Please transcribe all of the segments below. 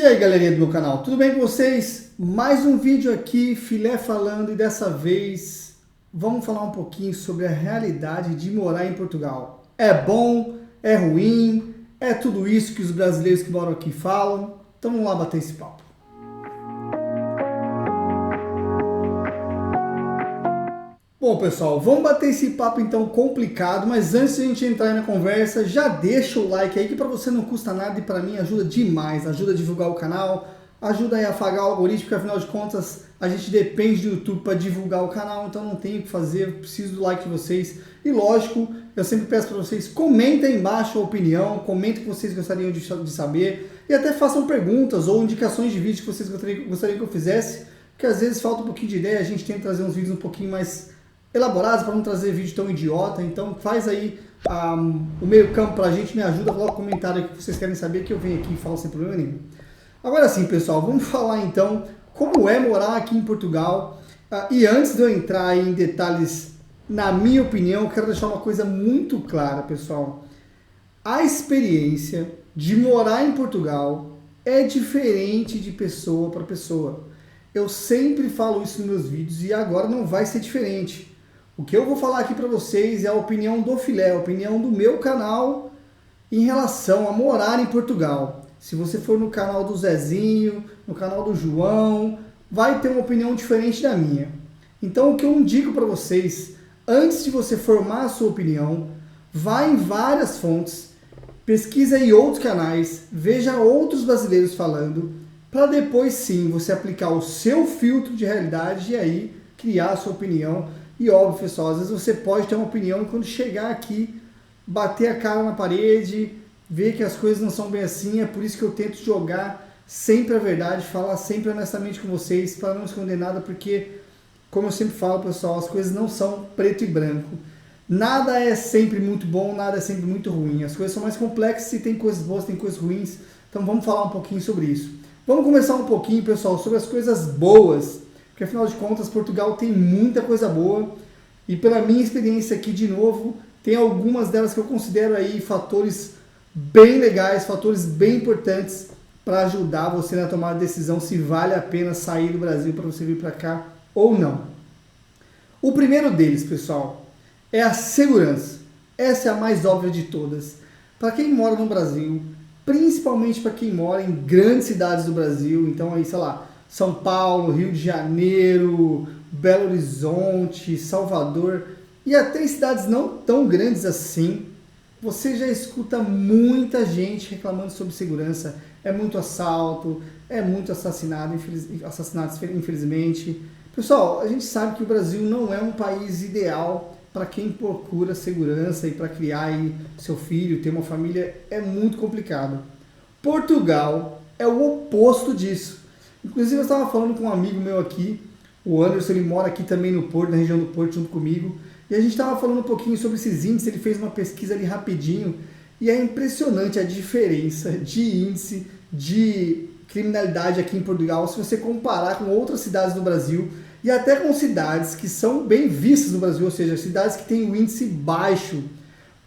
E aí, galerinha do meu canal, tudo bem com vocês? Mais um vídeo aqui, Filé falando, e dessa vez vamos falar um pouquinho sobre a realidade de morar em Portugal. É bom? É ruim? É tudo isso que os brasileiros que moram aqui falam? Então vamos lá bater esse papo. Bom, pessoal, vamos bater esse papo então complicado, mas antes de a gente entrar na conversa, já deixa o like aí que para você não custa nada e para mim ajuda demais, ajuda a divulgar o canal, ajuda a afagar o algoritmo, porque afinal de contas a gente depende do YouTube para divulgar o canal, então não tenho o que fazer, eu preciso do like de vocês. E lógico, eu sempre peço para vocês, comentem aí embaixo a opinião, comentem o que vocês gostariam de saber e até façam perguntas ou indicações de vídeos que vocês gostariam que eu fizesse, porque às vezes falta um pouquinho de ideia, a gente tenta trazer uns vídeos um pouquinho mais elaborados para não trazer vídeo tão idiota, então faz aí o meio campo pra gente, me ajuda, coloca um comentário que vocês querem saber que eu venho aqui e falo sem problema nenhum. Agora sim, pessoal, vamos falar então como é morar aqui em Portugal. E antes de eu entrar em detalhes, na minha opinião, eu quero deixar uma coisa muito clara, pessoal. A experiência de morar em Portugal é diferente de pessoa para pessoa. Eu sempre falo isso nos meus vídeos e agora não vai ser diferente. O que eu vou falar aqui para vocês é a opinião do Filé, a opinião do meu canal em relação a morar em Portugal. Se você for no canal do Zezinho, no canal do João, vai ter uma opinião diferente da minha. Então o que eu indico para vocês, antes de você formar a sua opinião, vá em várias fontes, pesquisa em outros canais, veja outros brasileiros falando, para depois sim você aplicar o seu filtro de realidade e aí criar a sua opinião. E óbvio, pessoal, às vezes você pode ter uma opinião e quando chegar aqui, bater a cara na parede, ver que as coisas não são bem assim. É por isso que eu tento jogar sempre a verdade, falar sempre honestamente com vocês, para não esconder nada, porque, como eu sempre falo, pessoal, as coisas não são preto e branco. Nada é sempre muito bom, nada é sempre muito ruim. As coisas são mais complexas e tem coisas boas, tem coisas ruins. Então vamos falar um pouquinho sobre isso. Vamos começar um pouquinho, pessoal, sobre as coisas boas. Porque afinal de contas, Portugal tem muita coisa boa e pela minha experiência aqui, de novo, tem algumas delas que eu considero aí fatores bem legais, fatores bem importantes para ajudar você na tomada de decisão se vale a pena sair do Brasil para você vir para cá ou não. O primeiro deles, pessoal, é a segurança. Essa é a mais óbvia de todas. Para quem mora no Brasil, principalmente para quem mora em grandes cidades do Brasil, então aí, sei lá, São Paulo, Rio de Janeiro, Belo Horizonte, Salvador e até em cidades não tão grandes assim, você já escuta muita gente reclamando sobre segurança. É muito assalto, é muito assassinato, assassinatos, infelizmente. Pessoal, a gente sabe que o Brasil não é um país ideal para quem procura segurança e para criar aí seu filho, ter uma família, é muito complicado. Portugal é o oposto disso. Inclusive eu estava falando com um amigo meu aqui, o Anderson, ele mora aqui também no Porto, na região do Porto, junto comigo, e a gente estava falando um pouquinho sobre esses índices, ele fez uma pesquisa ali rapidinho, e é impressionante a diferença de índice de criminalidade aqui em Portugal, se você comparar com outras cidades do Brasil, e até com cidades que são bem vistas no Brasil, ou seja, cidades que têm um índice baixo.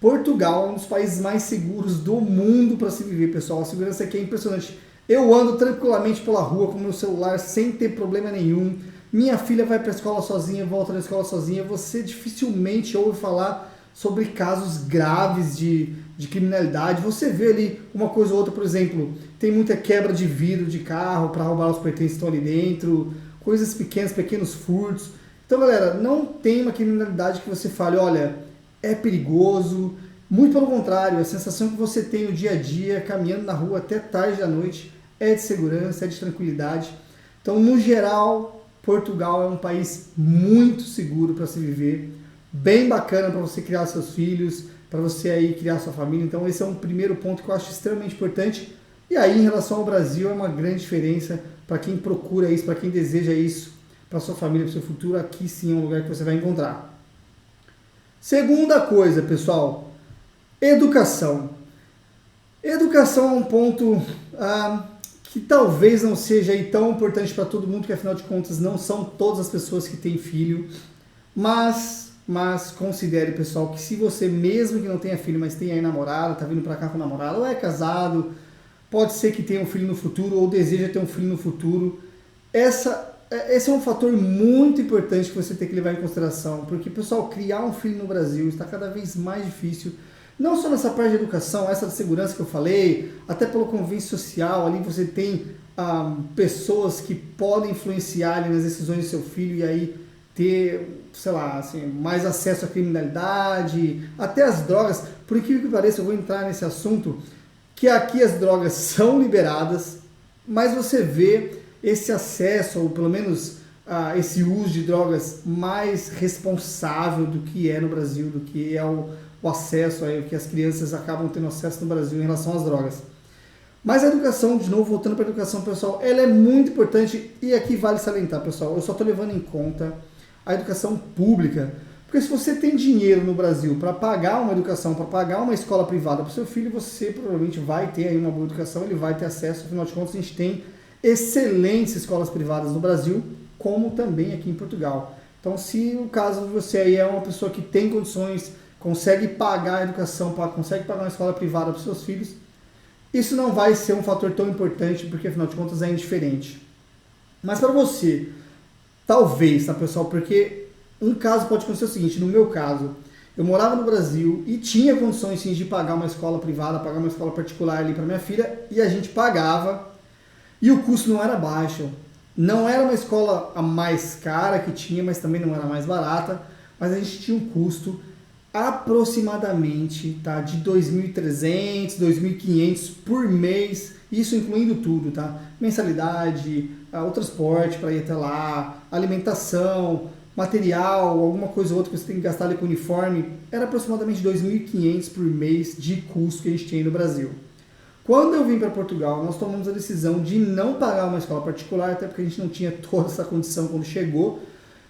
Portugal é um dos países mais seguros do mundo para se viver, pessoal, a segurança aqui é impressionante. Eu ando tranquilamente pela rua com meu celular sem ter problema nenhum. Minha filha vai para a escola sozinha, volta da escola sozinha. Você dificilmente ouve falar sobre casos graves de criminalidade. Você vê ali uma coisa ou outra, por exemplo, tem muita quebra de vidro de carro para roubar os pertences que estão ali dentro, coisas pequenas, pequenos furtos. Então, galera, não tem uma criminalidade que você fale, olha, é perigoso. Muito pelo contrário, a sensação que você tem no dia a dia, caminhando na rua até tarde da noite, é de segurança, é de tranquilidade. Então, no geral, Portugal é um país muito seguro para se viver, bem bacana para você criar seus filhos, para você aí criar sua família. Então, esse é um primeiro ponto que eu acho extremamente importante. E aí, em relação ao Brasil, é uma grande diferença para quem procura isso, para quem deseja isso, para sua família, para o seu futuro. Aqui sim é um lugar que você vai encontrar. Segunda coisa, pessoal, educação. Educação é um ponto que talvez não seja aí tão importante para todo mundo, que afinal de contas não são todas as pessoas que têm filho, mas considere, pessoal, que se você mesmo que não tenha filho, mas tem aí namorado, tá vindo para cá com namorado, ou é casado, pode ser que tenha um filho no futuro ou deseja ter um filho no futuro. Esse é um fator muito importante que você tem que levar em consideração, porque, pessoal, criar um filho no Brasil está cada vez mais difícil, não só nessa parte de educação, essa de segurança que eu falei, até pelo convívio social, ali você tem pessoas que podem influenciar ali nas decisões do seu filho e aí ter, sei lá, assim, mais acesso à criminalidade, até as drogas. Por incrível que pareça, eu vou entrar nesse assunto, que aqui as drogas são liberadas, mas você vê esse acesso, ou pelo menos esse uso de drogas mais responsável do que é no Brasil, do que é o acesso, aí, que as crianças acabam tendo acesso no Brasil em relação às drogas. Mas a educação, de novo, voltando para a educação, pessoal, ela é muito importante e aqui vale salientar, pessoal, eu só estou levando em conta a educação pública, porque se você tem dinheiro no Brasil para pagar uma educação, para pagar uma escola privada para o seu filho, você provavelmente vai ter aí uma boa educação, ele vai ter acesso, afinal de contas a gente tem excelentes escolas privadas no Brasil, como também aqui em Portugal. Então, se o caso de você aí é uma pessoa que tem condições, consegue pagar a educação, consegue pagar uma escola privada para os seus filhos, isso não vai ser um fator tão importante, porque afinal de contas é indiferente. Mas para você, talvez, tá, pessoal, porque um caso pode acontecer o seguinte, no meu caso, eu morava no Brasil e tinha condições sim de pagar uma escola privada, pagar uma escola particular ali para minha filha, e a gente pagava, e o custo não era baixo. Não era uma escola a mais cara que tinha, mas também não era a mais barata, mas a gente tinha um custo aproximadamente, tá, de 2.300, 2.500 por mês, isso incluindo tudo, tá? Mensalidade, o transporte para ir até lá, alimentação, material, alguma coisa ou outra que você tem que gastar ali com uniforme, era aproximadamente 2.500 por mês de custo que a gente tinha no Brasil. Quando eu vim para Portugal, nós tomamos a decisão de não pagar uma escola particular, até porque a gente não tinha toda essa condição quando chegou,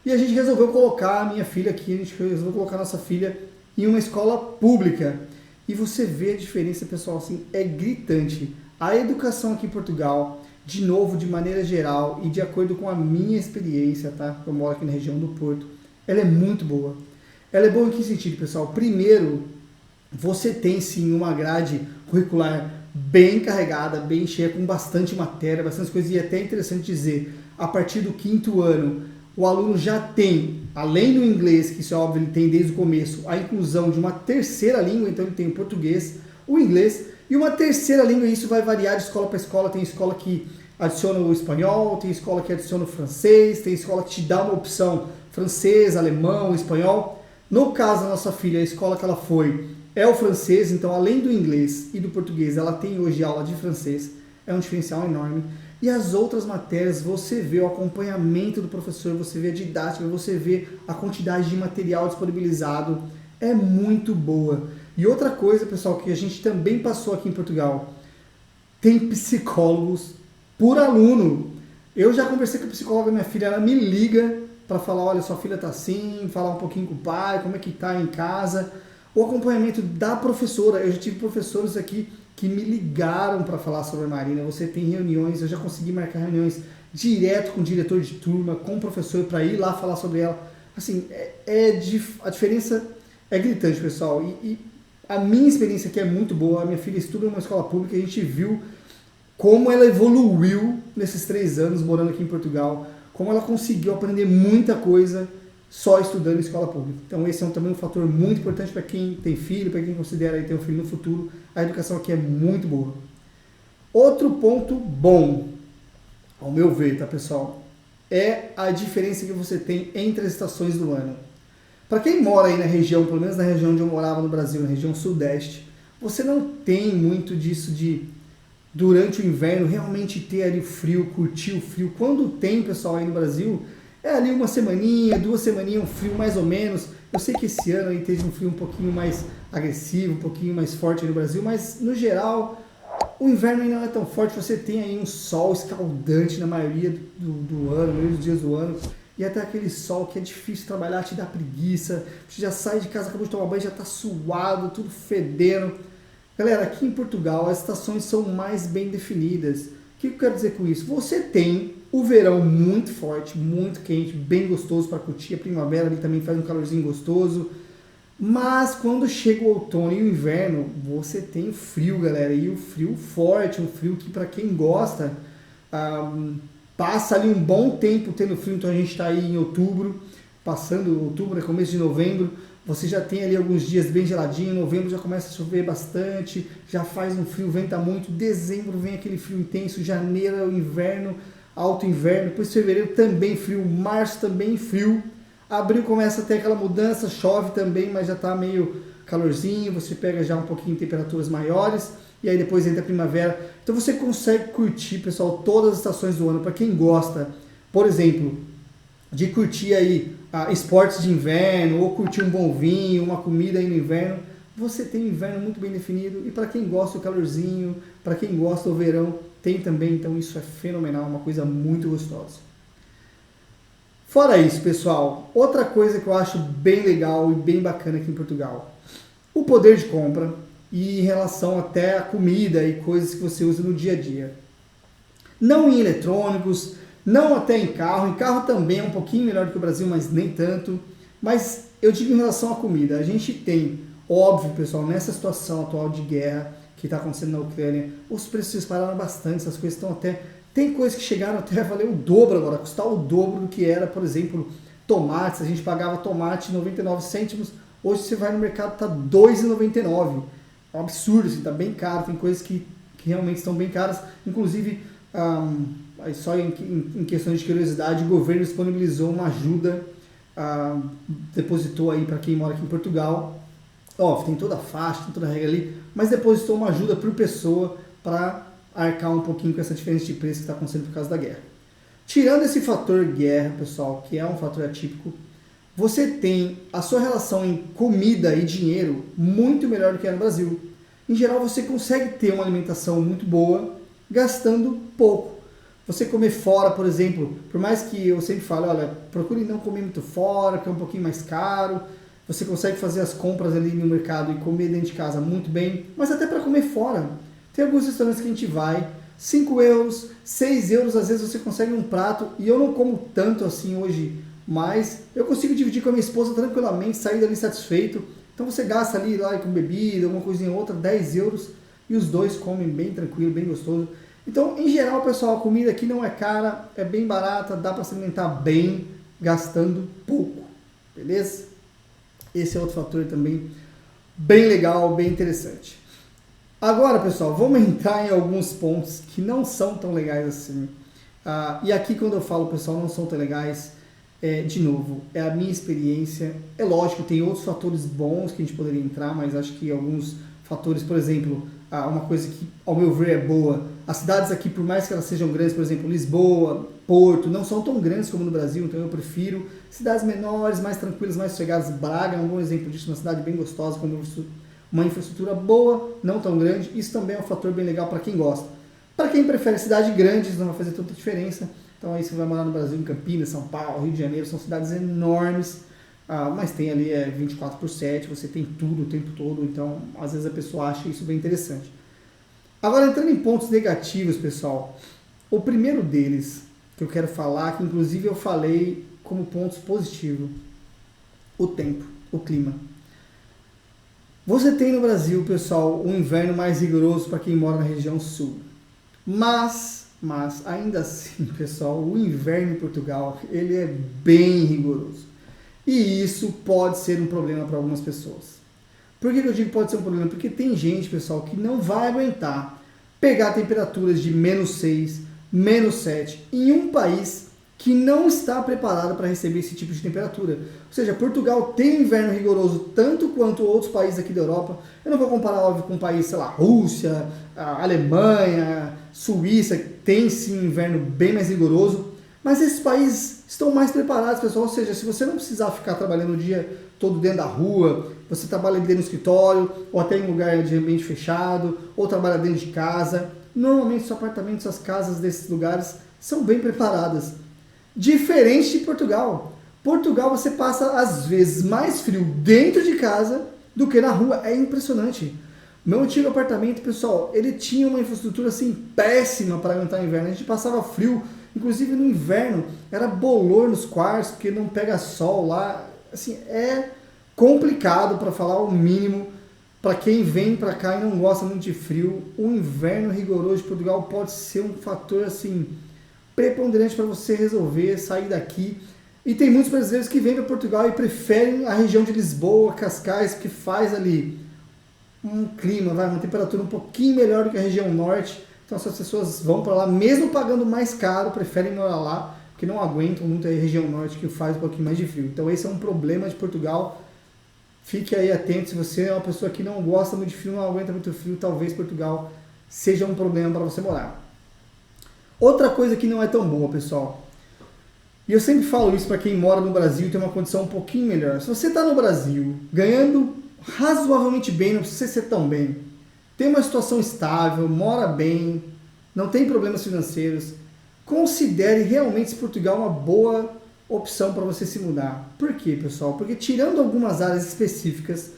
e a gente resolveu colocar a minha filha aqui, a gente resolveu colocar a nossa filha em uma escola pública. E você vê a diferença, pessoal, assim, é gritante. A educação aqui em Portugal, de novo, de maneira geral, e de acordo com a minha experiência, tá? Eu moro aqui na região do Porto, ela é muito boa. Ela é boa em que sentido, pessoal? Primeiro, você tem sim uma grade curricular bem carregada, bem cheia, com bastante matéria, bastante coisas, e é até interessante dizer, a partir do 5º ano, o aluno já tem, além do inglês, que isso é óbvio, ele tem desde o começo, a inclusão de uma terceira língua, então ele tem o português, o inglês, e uma terceira língua, e isso vai variar de escola para escola, tem escola que adiciona o espanhol, tem escola que adiciona o francês, tem escola que te dá uma opção francês, alemão, espanhol. No caso da nossa filha, a escola que ela foi é o francês, então além do inglês e do português, ela tem hoje aula de francês, é um diferencial enorme. E as outras matérias, você vê o acompanhamento do professor, você vê a didática, você vê a quantidade de material disponibilizado, é muito boa. E outra coisa, pessoal, que a gente também passou aqui em Portugal, tem psicólogos por aluno. Eu já conversei com a psicóloga da minha filha, ela me liga para falar, olha, sua filha tá assim, falar um pouquinho com o pai, como é que tá em casa. O acompanhamento da professora, eu já tive professores aqui que me ligaram para falar sobre a Marina. Você tem reuniões, eu já consegui marcar reuniões direto com o diretor de turma, com o professor, para ir lá falar sobre ela. Assim, a diferença é gritante, pessoal. E a minha experiência aqui é muito boa. A minha filha estuda em uma escola pública e a gente viu como ela evoluiu nesses 3 anos morando aqui em Portugal, como ela conseguiu aprender muita coisa só estudando em escola pública. Então esse é também um fator muito importante para quem tem filho, para quem considera ter um filho no futuro. A educação aqui é muito boa. Outro ponto bom, ao meu ver, tá, pessoal, é a diferença que você tem entre as estações do ano. Para quem mora aí na região, pelo menos na região onde eu morava no Brasil, na região sudeste, você não tem muito disso de, durante o inverno, realmente ter ali frio, curtir o frio. Quando tem, pessoal, aí no Brasil, é ali uma semaninha, 2 semaninhas, um frio mais ou menos. Eu sei que esse ano aí teve um frio um pouquinho mais agressivo, um pouquinho mais forte aí no Brasil, mas no geral o inverno ainda não é tão forte. Você tem aí um sol escaldante na maioria do ano, na maioria dos dias do ano, e até aquele sol que é difícil trabalhar, te dá preguiça, você já sai de casa, acabou de tomar banho, já está suado, tudo fedendo. Galera, aqui em Portugal as estações são mais bem definidas. O que eu quero dizer com isso? Você tem o verão muito forte, muito quente, bem gostoso para curtir. A primavera ali também faz um calorzinho gostoso. Mas quando chega o outono e o inverno, você tem frio, galera, e o frio forte, um frio que para quem gosta, ah, passa ali um bom tempo tendo frio. Então a gente está aí em outubro, passando outubro, começo de novembro, você já tem ali alguns dias bem geladinho, novembro já começa a chover bastante, já faz um frio, venta muito, dezembro vem aquele frio intenso, janeiro é o inverno, alto inverno, depois fevereiro também frio, março também frio, abril começa a ter aquela mudança, chove também, mas já está meio calorzinho, você pega já um pouquinho de temperaturas maiores, e aí depois entra a primavera. Então você consegue curtir, pessoal, todas as estações do ano. Para quem gosta, por exemplo, de curtir aí esportes de inverno, ou curtir um bom vinho, uma comida aí no inverno, você tem um inverno muito bem definido. E para quem gosta do calorzinho, para quem gosta do verão, tem também. Então isso é fenomenal, uma coisa muito gostosa. Fora isso, pessoal, outra coisa que eu acho bem legal e bem bacana aqui em Portugal, o poder de compra e em relação até a comida e coisas que você usa no dia a dia. Não em eletrônicos, não até em carro também é um pouquinho melhor do que o Brasil, mas nem tanto. Mas eu digo em relação à comida, a gente tem, óbvio, pessoal, nessa situação atual de guerra que está acontecendo na Ucrânia, os preços dispararam bastante, essas coisas estão até... Tem coisas que chegaram até a valer o dobro agora, custar o dobro do que era, por exemplo, tomates. A gente pagava tomate 99 cêntimos, hoje você vai no mercado está R$ 2,99. É um absurdo, assim, tá bem caro, tem coisas que realmente estão bem caras, inclusive, só em questões de curiosidade, o governo disponibilizou uma ajuda, depositou aí para quem mora aqui em Portugal, tem toda a faixa, tem toda a regra ali, mas depositou uma ajuda por pessoa para arcar um pouquinho com essa diferença de preço que está acontecendo por causa da guerra. Tirando esse fator guerra, pessoal, que é um fator atípico, você tem a sua relação em comida e dinheiro muito melhor do que é no Brasil. Em geral, você consegue ter uma alimentação muito boa, gastando pouco. Você comer fora, por exemplo, por mais que eu sempre fale, olha, procure não comer muito fora, que é um pouquinho mais caro, você consegue fazer as compras ali no mercado e comer dentro de casa muito bem, mas até para comer fora. Tem alguns restaurantes que a gente vai, 5 euros, 6 euros, às vezes você consegue um prato, e eu não como tanto assim hoje, mas eu consigo dividir com a minha esposa tranquilamente, sair dali satisfeito. Então você gasta ali lá com bebida, uma coisinha ou outra, 10 euros, e os dois comem bem tranquilo, bem gostoso. Então, em geral, pessoal, a comida aqui não é cara, é bem barata, dá para se alimentar bem, gastando pouco, beleza? Esse é outro fator também bem legal, bem interessante. Agora, pessoal, vamos entrar em alguns pontos que não são tão legais assim. E aqui, quando eu falo, pessoal, não são tão legais, de novo, é a minha experiência. É lógico, tem outros fatores bons que a gente poderia entrar, mas acho que alguns fatores, por exemplo, uma coisa que, ao meu ver, é boa. As cidades aqui, por mais que elas sejam grandes, por exemplo, Lisboa, Porto, não são tão grandes como no Brasil, então eu prefiro cidades menores, mais tranquilas, mais sossegadas. Braga é um bom exemplo disso, uma cidade bem gostosa, com uma infraestrutura boa, não tão grande. Isso também é um fator bem legal para quem gosta. Para quem prefere cidade grande, isso não vai fazer tanta diferença. Então aí você vai morar no Brasil, em Campinas, São Paulo, Rio de Janeiro, são cidades enormes, mas tem ali 24/7, você tem tudo o tempo todo, então às vezes a pessoa acha isso bem interessante. Agora, entrando em pontos negativos, pessoal, o primeiro deles que eu quero falar, que inclusive eu falei como pontos positivos, o tempo, o clima. Você tem no Brasil, pessoal, um inverno mais rigoroso para quem mora na região sul, mas ainda assim, pessoal, o inverno em Portugal, ele é bem rigoroso. E isso pode ser um problema para algumas pessoas. Por que eu digo que pode ser um problema? Porque tem gente, pessoal, que não vai aguentar pegar temperaturas de -6, -7 em um país que não está preparado para receber esse tipo de temperatura. Ou seja, Portugal tem um inverno rigoroso tanto quanto outros países aqui da Europa. Eu não vou comparar, óbvio, com um país, sei lá, Rússia, Alemanha, Suíça, tem sim um inverno bem mais rigoroso, mas esses países estão mais preparados, pessoal. Ou seja, se você não precisar ficar trabalhando o dia todo dentro da rua, você trabalha dentro do escritório, ou até em um lugar de ambiente fechado, ou trabalha dentro de casa, normalmente os apartamentos, as casas desses lugares são bem preparadas. Diferente de Portugal. Portugal você passa às vezes mais frio dentro de casa do que na rua. É impressionante. Meu antigo apartamento, pessoal, ele tinha uma infraestrutura assim péssima para aguentar o inverno. A gente passava frio, inclusive no inverno, era bolor nos quartos, porque não pega sol lá. Assim, é complicado, para falar o mínimo, para quem vem para cá e não gosta muito de frio. O inverno rigoroso de Portugal pode ser um fator assim preponderante para você resolver sair daqui. E tem muitos brasileiros que vêm para Portugal e preferem a região de Lisboa, Cascais, que faz ali um clima, uma temperatura um pouquinho melhor do que a região norte. Então essas pessoas vão para lá, mesmo pagando mais caro, preferem morar lá, porque não aguentam muito a região norte, que faz um pouquinho mais de frio. Então esse é um problema de Portugal. Fique aí atento, se você é uma pessoa que não gosta muito de frio, não aguenta muito frio, talvez Portugal seja um problema para você morar. Outra coisa que não é tão boa, pessoal, e eu sempre falo isso para quem mora no Brasil e tem uma condição um pouquinho melhor. Se você está no Brasil, ganhando razoavelmente bem, não precisa ser tão bem, tem uma situação estável, mora bem, não tem problemas financeiros, considere realmente se Portugal é uma boa opção para você se mudar. Por quê, pessoal? Porque tirando algumas áreas específicas,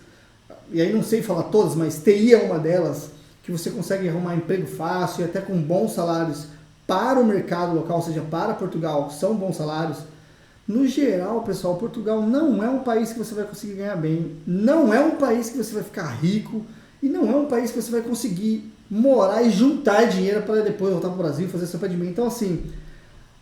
e aí não sei falar todas, mas TI é uma delas, que você consegue arrumar emprego fácil e até com bons salários para o mercado local, ou seja, para Portugal, são bons salários. No geral, pessoal, Portugal não é um país que você vai conseguir ganhar bem, não é um país que você vai ficar rico e não é um país que você vai conseguir morar e juntar dinheiro para depois voltar para o Brasil e fazer seu pé de meia. Então, assim,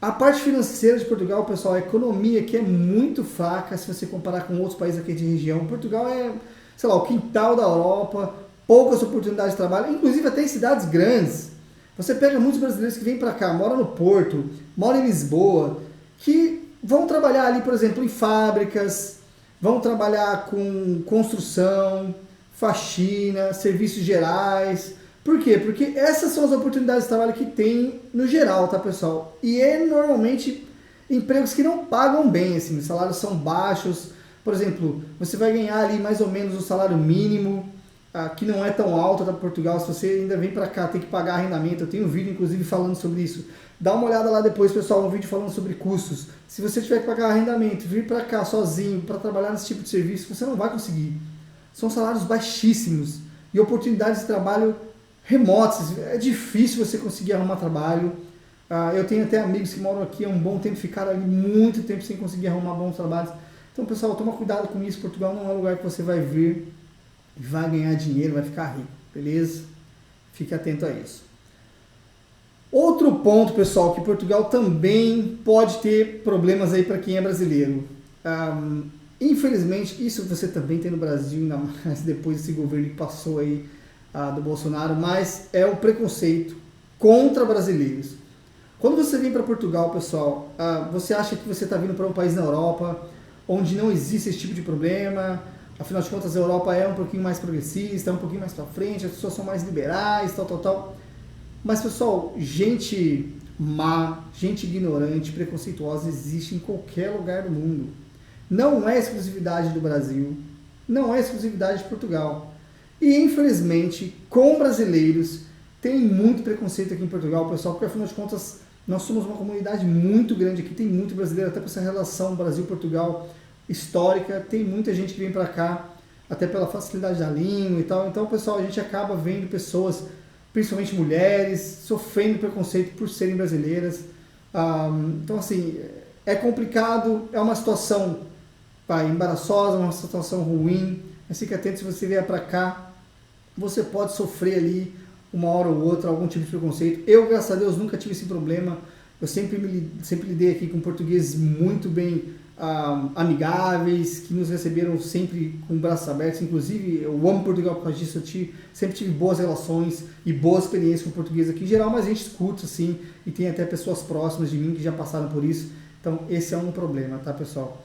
a parte financeira de Portugal, pessoal, a economia aqui é muito fraca se você comparar com outros países aqui de região. Portugal é, sei lá, o quintal da Europa, poucas oportunidades de trabalho, inclusive até em cidades grandes. Você pega muitos brasileiros que vêm para cá, moram no Porto, moram em Lisboa, que vão trabalhar ali, por exemplo, em fábricas, vão trabalhar com construção, faxina, serviços gerais. Por quê? Porque essas são as oportunidades de trabalho que tem no geral, tá, pessoal? E é normalmente empregos que não pagam bem, assim, os salários são baixos. Por exemplo, você vai ganhar ali mais ou menos o salário mínimo, que não é tão alto, tá, Portugal. Se você ainda vem para cá, tem que pagar arrendamento. Eu tenho um vídeo, inclusive, falando sobre isso. Dá uma olhada lá depois, pessoal, um vídeo falando sobre custos. Se você tiver que pagar arrendamento, vir para cá sozinho, para trabalhar nesse tipo de serviço, você não vai conseguir. São salários baixíssimos e oportunidades de trabalho remotas. É difícil você conseguir arrumar trabalho. Eu tenho até amigos que moram aqui há um bom tempo, ficaram ali muito tempo sem conseguir arrumar bons trabalhos. Então, pessoal, toma cuidado com isso. Portugal não é um lugar que você vai vir e vai ganhar dinheiro, vai ficar rico, beleza? Fique atento a isso. Outro ponto, pessoal, que Portugal também pode ter problemas aí para quem é brasileiro. Infelizmente, isso você também tem no Brasil, ainda mais depois desse governo que passou aí do Bolsonaro, mas é o preconceito contra brasileiros. Quando você vem para Portugal, pessoal, você acha que você está vindo para um país na Europa onde não existe esse tipo de problema. Afinal de contas, a Europa é um pouquinho mais progressista, é um pouquinho mais para frente, as pessoas são mais liberais, tal. Mas, pessoal, gente má, gente ignorante, preconceituosa existe em qualquer lugar do mundo. Não é exclusividade do Brasil, não é exclusividade de Portugal. E, infelizmente, com brasileiros, tem muito preconceito aqui em Portugal, pessoal, porque, afinal de contas, nós somos uma comunidade muito grande aqui, tem muito brasileiro, até por essa relação Brasil-Portugal histórica, tem muita gente que vem para cá, até pela facilidade da língua e tal. Então, pessoal, a gente acaba vendo pessoas, principalmente mulheres, sofrendo preconceito por serem brasileiras. Então, assim, é complicado, é uma situação embaraçosa, uma situação ruim, mas fique atento, se você vier para cá, você pode sofrer ali uma hora ou outra algum tipo de preconceito. Eu, graças a Deus, nunca tive esse problema. Eu sempre lidei aqui com portugueses muito bem amigáveis, que nos receberam sempre com braços abertos. Inclusive, eu amo Portugal por causa disso. Sempre tive boas relações e boas experiências com português aqui. Em geral, mas a gente escuta, assim, e tem até pessoas próximas de mim que já passaram por isso. Então, esse é um problema, tá, pessoal?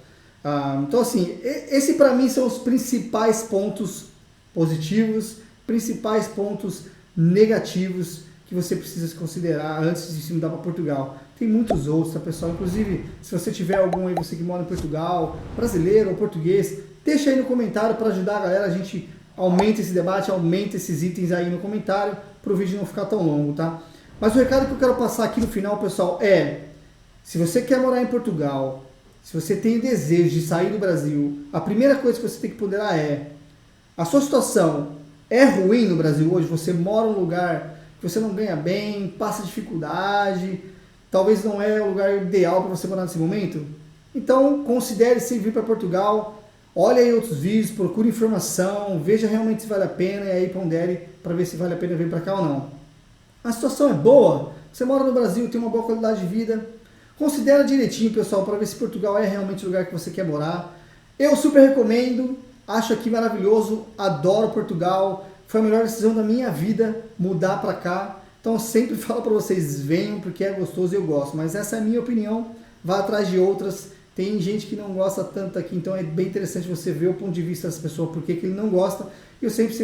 Então, assim, esse para mim são os principais pontos positivos, principais pontos negativos que você precisa se considerar antes de se mudar para Portugal. Tem muitos outros, tá, pessoal? Inclusive, se você tiver algum aí, você que mora em Portugal, brasileiro ou português, deixa aí no comentário para ajudar a galera. A gente aumenta esse debate, aumenta esses itens aí no comentário, para o vídeo não ficar tão longo, tá? Mas o recado que eu quero passar aqui no final, pessoal, se você quer morar em Portugal, se você tem desejo de sair do Brasil, a primeira coisa que você tem que ponderar a sua situação é ruim no Brasil hoje? Você mora em um lugar que você não ganha bem, passa dificuldade, talvez não é o lugar ideal para você morar nesse momento? Então, considere sim vir para Portugal. olhe aí outros vídeos, procure informação, veja realmente se vale a pena e aí pondere para ver se vale a pena vir para cá ou não. A situação é boa, você mora no Brasil, tem uma boa qualidade de vida, considera direitinho, pessoal, para ver se Portugal é realmente o lugar que você quer morar. Eu super recomendo, acho aqui maravilhoso, adoro Portugal, foi a melhor decisão da minha vida mudar para cá. Então eu sempre falo para vocês, venham porque é gostoso e eu gosto, mas essa é a minha opinião, vá atrás de outras. Tem gente que não gosta tanto aqui, então é bem interessante você ver o ponto de vista dessa pessoa, por que ele não gosta. E eu sempre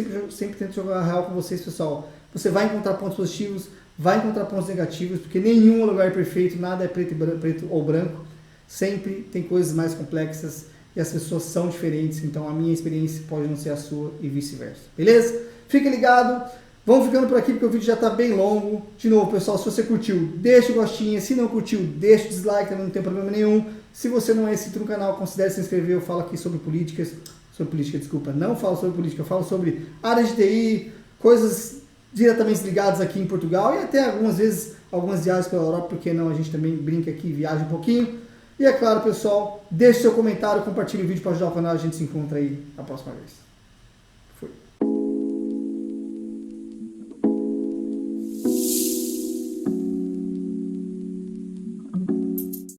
tento jogar real com vocês, pessoal. Você vai encontrar pontos positivos, vai encontrar pontos negativos, porque nenhum lugar é perfeito, nada é preto ou branco. Sempre tem coisas mais complexas e as pessoas são diferentes, então a minha experiência pode não ser a sua e vice-versa. Beleza? Fique ligado. Vamos ficando por aqui porque o vídeo já está bem longo. De novo, pessoal, se você curtiu, deixa o gostinho. Se não curtiu, deixa o dislike, também não tem problema nenhum. Se você não é inscrito no canal, considere se inscrever. Eu falo aqui sobre política, desculpa. Não falo sobre política, eu falo sobre área de TI, coisas diretamente ligadas aqui em Portugal e até algumas vezes algumas viagens pela Europa, porque não, a gente também brinca aqui, viaja um pouquinho. E é claro, pessoal, deixe seu comentário, compartilhe o vídeo para ajudar o canal. A gente se encontra aí na próxima vez.